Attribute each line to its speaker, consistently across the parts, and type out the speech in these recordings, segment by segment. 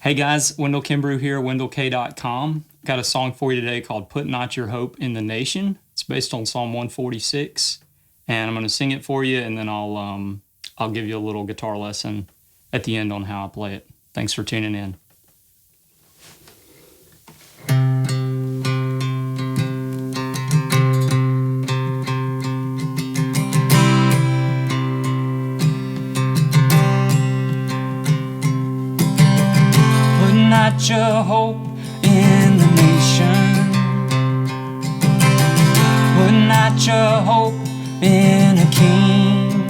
Speaker 1: Hey guys, Wendell Kimbrough here, wendellk.com. Got a song for you today called Put Not Your Hope in the Nation. It's based on Psalm 146, and I'm going to sing it for you, and then I'll give you a little guitar lesson at the end on how I play it. Thanks for tuning in. Not your hope in the nation. Put not your hope in a king.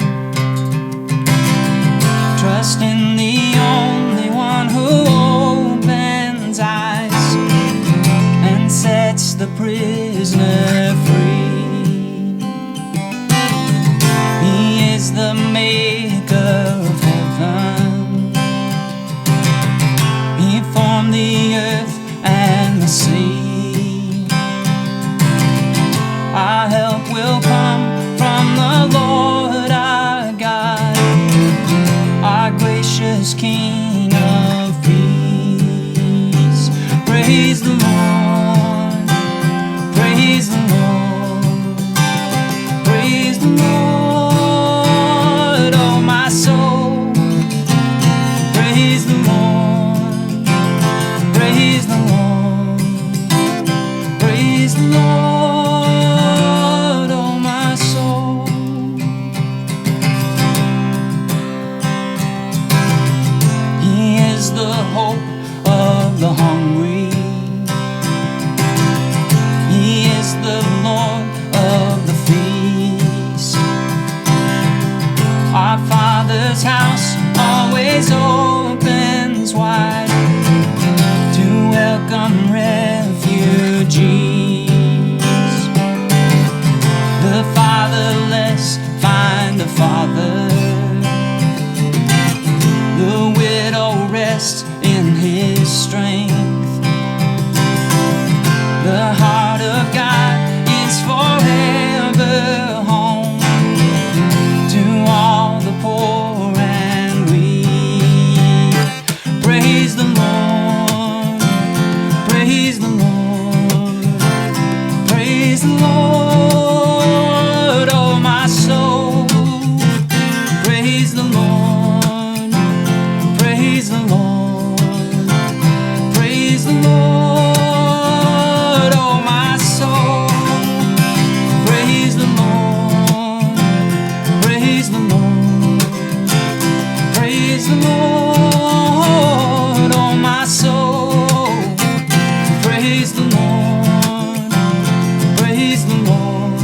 Speaker 1: Trust in the only one who opens eyes and sets the prisoner free. He is the maker of heaven. He formed the earth and the sea. Our help will come from the Lord our God, our gracious King of peace. Praise the Lord, praise the Lord, praise the Lord, oh my soul. Praise the Lord, praise the Lord, praise the Lord, oh my soul. He is the hope of the hungry. He is the Lord of the feast. Our Father's house always opens wide to welcome refugees. The fatherless find a father. The widow rests in his strength. The heart of God is forever home to all the poor and weak. Praise the Lord, praise the Lord, praise the Lord, oh my soul. Praise the Lord, praise the Lord, praise the Lord, oh my soul. Praise the Lord, praise the Lord, praise the Lord, oh my soul. Praise the Lord, praise the Lord,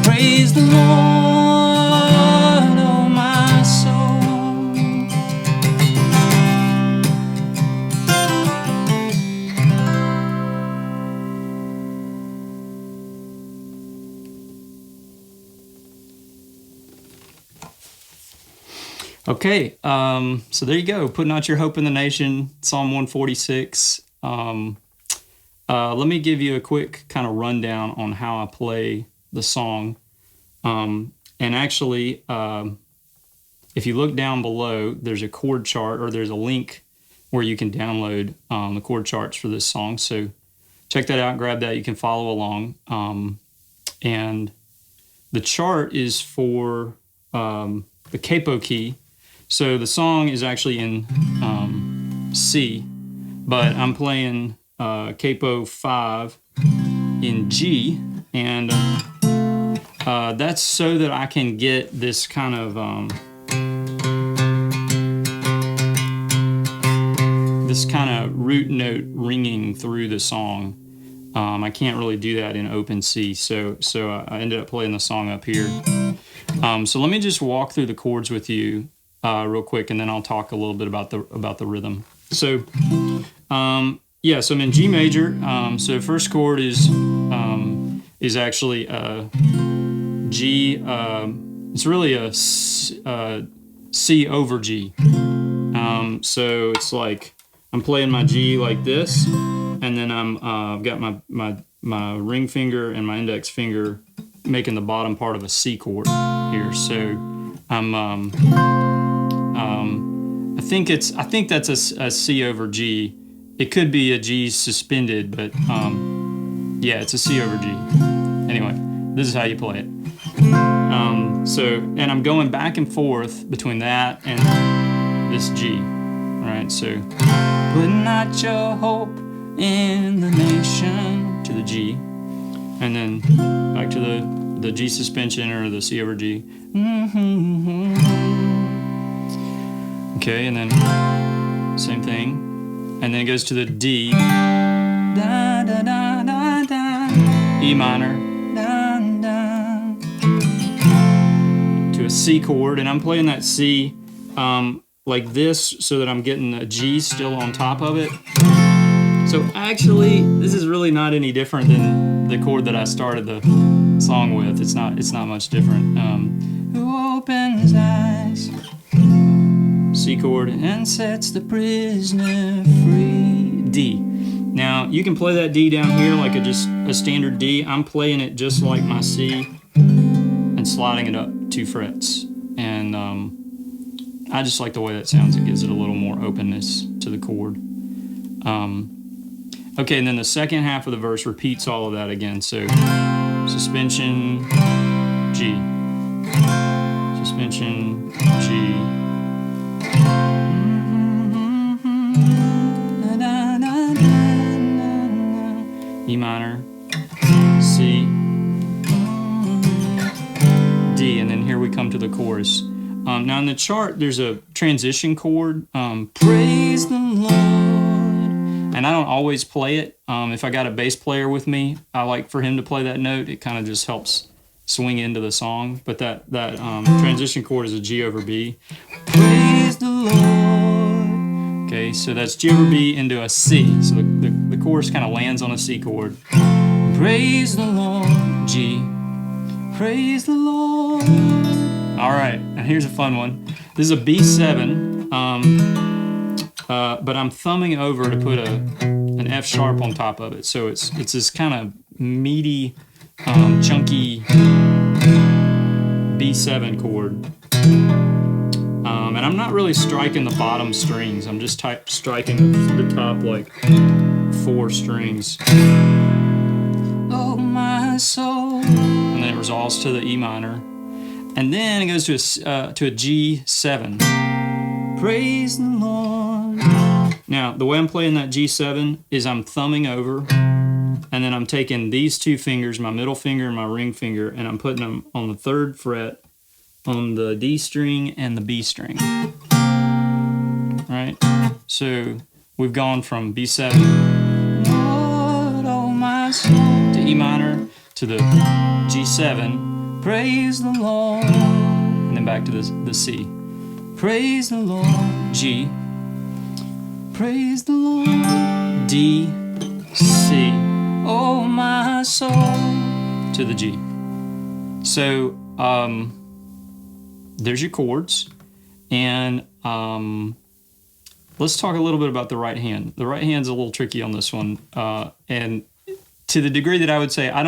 Speaker 1: praise the Lord, oh my soul. Okay, so there you go. Putting out your hope in the nation, Psalm 146. Let me give you a quick kind of rundown on how I play the song. And actually, if you look down below, there's a chord chart, or there's a link where you can download the chord charts for this song. So check that out, grab that. You can follow along. And the chart is for the capo key. So the song is actually in C, but I'm playing capo 5 in G, and that's so that I can get this kind of root note ringing through the song. I can't really do that in open C, so I ended up playing the song up here. So let me just walk through the chords with you real quick, and then I'll talk a little bit about the rhythm. So yeah, so I'm in G major. So first chord is actually G. It's really a C over G. So it's like I'm playing my G like this, and then I've got my ring finger and my index finger making the bottom part of a C chord here. So I'm I think that's a C over G. It could be a G suspended, but yeah, it's a C over G. Anyway, this is how you play it. And I'm going back and forth between that and this G. All right, so put not your hope in the nation to the G, and then back to the G suspension or the C over G. Okay, and then same thing. And then it goes to the D, da, da, da, da, da, E minor, da, da, to a C chord, and I'm playing that C like this so that I'm getting a G still on top of it. So actually, this is really not any different than the chord that I started the song with. It's not much different. Who opens eyes? C chord, and sets the prisoner free. D. Now you can play that D down here like just a standard D. I'm playing it just like my C and sliding it up 2 frets. And I just like the way that sounds. It gives it a little more openness to the chord. Okay, and then the second half of the verse repeats all of that again. So suspension, G, suspension, G. E minor, C, D, and then here we come to the chorus. Now in the chart, there's a transition chord, praise the Lord, and I don't always play it. If I got a bass player with me, I like for him to play that note. It kind of just helps swing into the song, but that transition chord is a G over B. Praise the Lord. Okay, so that's G over B into a C. So the chorus kind of lands on a C chord. Praise the Lord, G. Praise the Lord. All right, now here's a fun one. This is a B7, but I'm thumbing over to put an F sharp on top of it. So it's this kind of meaty, chunky B7 chord. And I'm not really striking the bottom strings. I'm just striking the top like 4 strings. Oh my soul. And then it resolves to the E minor. And then it goes to a G7. Praise the Lord. Now, the way I'm playing that G7 is I'm thumbing over, and then I'm taking these 2 fingers, my middle finger and my ring finger, and I'm putting them on the 3rd fret on the D string and the B string. Right? So we've gone from B7, Lord, oh my soul, to E minor, to the G7, praise the Lord, and then back to the C. Praise the Lord, G, praise the Lord, D, C, oh my soul, to the G. So, there's your chords, and let's talk a little bit about the right hand. The right hand's a little tricky on this one, and to the degree that I would say I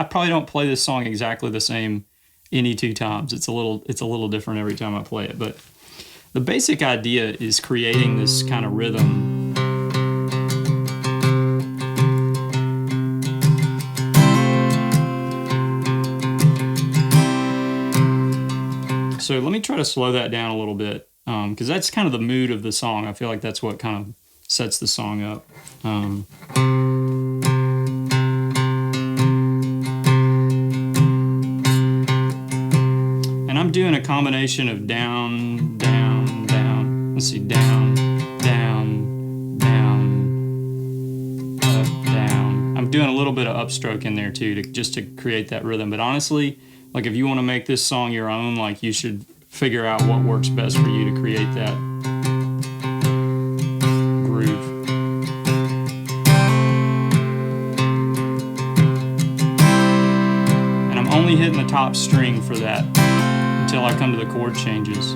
Speaker 1: probably don't play this song exactly the same any 2 times. It's a little different every time I play it, but the basic idea is creating this kind of rhythm. So let me try to slow that down a little bit, because that's kind of the mood of the song. I feel like that's what kind of sets the song up. And I'm doing a combination of down, down, down. Let's see, down, down, down, up, down. I'm doing a little bit of upstroke in there too, just to create that rhythm. But honestly, like if you want to make this song your own, like you should figure out what works best for you to create that groove. And I'm only hitting the top string for that until I come to the chord changes.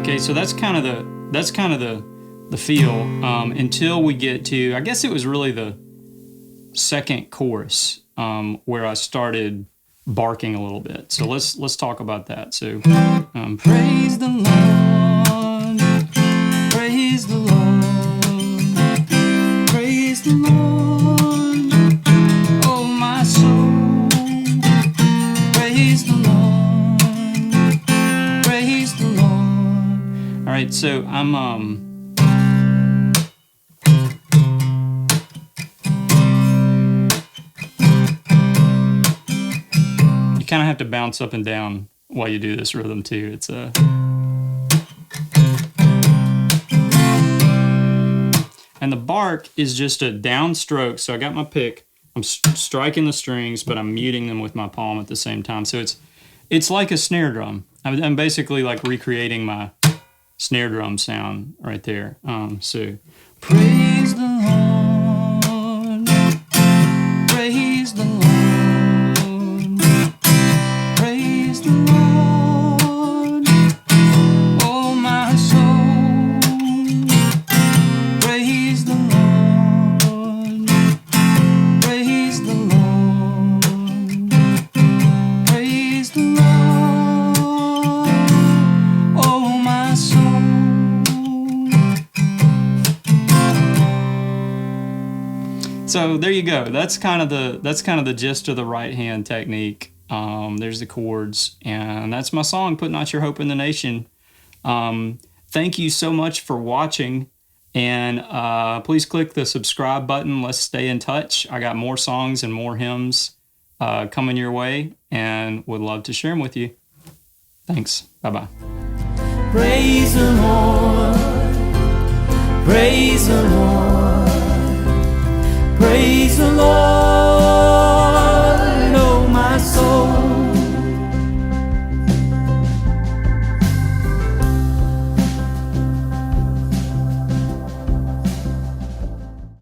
Speaker 1: Okay, so that's kind of the feel until we get to, I guess it was really the second chorus where I started barking a little bit. So let's talk about that. So praise the Lord, praise the Lord, praise the Lord, oh my soul, praise the Lord, praise the Lord. All right, so I'm kind of have to bounce up and down while you do this rhythm too. It's a and the bark is just a downstroke. So I got my pick. I'm striking the strings, but I'm muting them with my palm at the same time. So it's like a snare drum. I'm basically like recreating my snare drum sound right there. So praise the Lord, praise the Lord. So there you go. That's kind of the gist of the right hand technique. There's the chords, and that's my song, Put Not Your Hope in the Nation. Thank you so much for watching, and please click the subscribe button. Let's stay in touch. I got more songs and more hymns coming your way, and would love to share them with you. Thanks. Bye-bye.
Speaker 2: Praise the Lord. Praise the Lord. Praise the Lord.